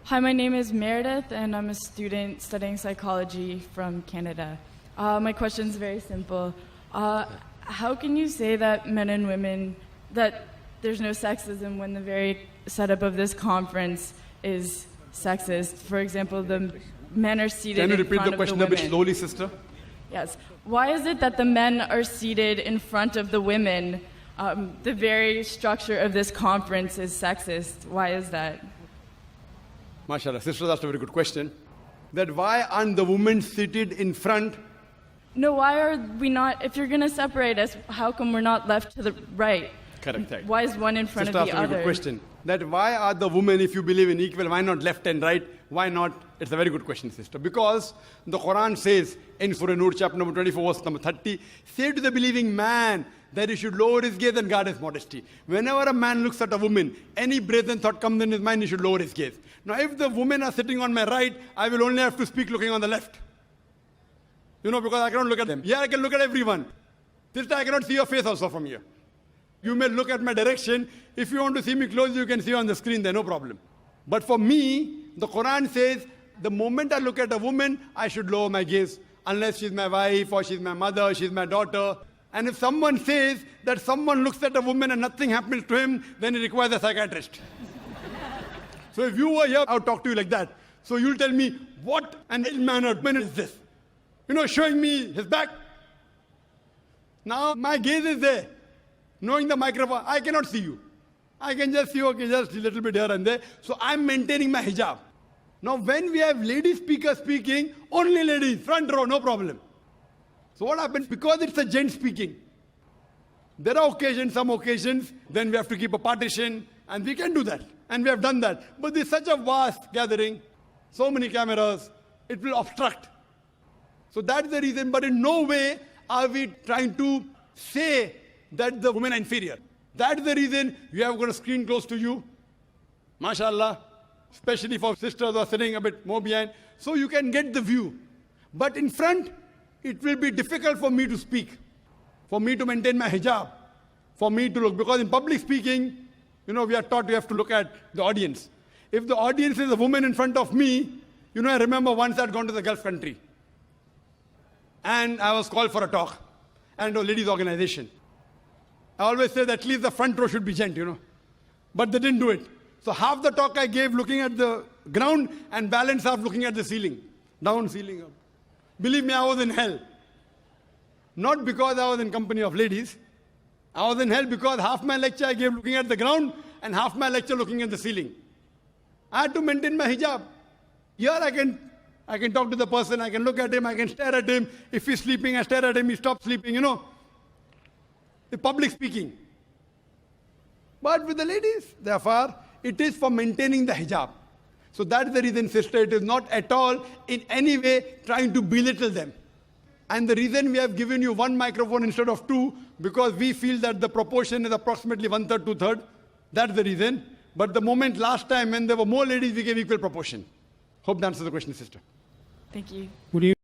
Hi, my name is Meredith, and I'm a student studying psychology from Canada. My question is very simple. How can you say that men and women, that there's no sexism when the very setup of this conference is sexist? For example, the men are seated in front of the women. Can you repeat the question a bit slowly, sister? Yes. Why is it that the men are seated in front of the women? The very structure of this conference is sexist. Why is that? MashaAllah, sister asked a very good question. That why aren't the women seated in front? No, why are we not, if you're going to separate us, how come we're not left to the right? Correct. Why is one in front sister of the asked a very other? good question. That why are the women, if you believe in equal, why not left and right? Why not? It's a very good question, sister. Because the Quran says in Surah Nur, chapter number 24, verse number 30, say to the believing man that he should lower his gaze and guard his modesty. Whenever a man looks at a woman, any brazen thought comes in his mind, he should lower his gaze. Now, if the women are sitting on my right, I will only have to speak looking on the left. Because I cannot look at them. Yeah, I can look at everyone. Sister, I cannot see your face also from here. You may look at my direction. If you want to see me close, you can see on the screen there, no problem. But for me, the Quran says, the moment I look at a woman, I should lower my gaze. Unless she's my wife, or she's my mother, she's my daughter. And if someone says that someone looks at a woman and nothing happens to him, then he requires a psychiatrist. So if you were here, I would talk to you like that. So you'll tell me, what an ill-mannered man is this? Showing me his back. Now my gaze is there. Knowing the microphone, I cannot see you. I can just see, okay, just a little bit here and there. So I'm maintaining my hijab. Now when we have lady speakers speaking, only ladies, front row, no problem. So what happens? Because it's a gent speaking, there are occasions, some occasions, then we have to keep a partition, and we can do that. And we have done that. But there's such a vast gathering, so many cameras, it will obstruct. So that's the reason, but in no way are we trying to say that the women are inferior. That's the reason we have got a screen close to you, mashallah, especially for sisters who are sitting a bit more behind, so you can get the view. But in front, it will be difficult for me to speak, for me to maintain my hijab, for me to look, because in public speaking, we are taught we have to look at the audience. If the audience is a woman in front of me, I remember once I'd gone to the Gulf country, and I was called for a talk, and a ladies' organization. I always say that at least the front row should be gent, But they didn't do it. So half the talk I gave looking at the ground, and balance half looking at the ceiling. Down, ceiling, up. Believe me, I was in hell. Not because I was in company of ladies. I was in hell because half my lecture I gave looking at the ground, and half my lecture looking at the ceiling. I had to maintain my hijab. Here I can talk to the person, I can look at him, I can stare at him. If he's sleeping, I stare at him, he stops sleeping, The public speaking. But with the ladies, therefore, it is for maintaining the hijab. So that's the reason, sister, it is not at all in any way trying to belittle them. And the reason we have given you one microphone instead of two, because we feel that the proportion is approximately 1/3, 2/3. That's the reason. But the moment last time when there were more ladies, we gave equal proportion. Hope that answers the question, sister. Thank you.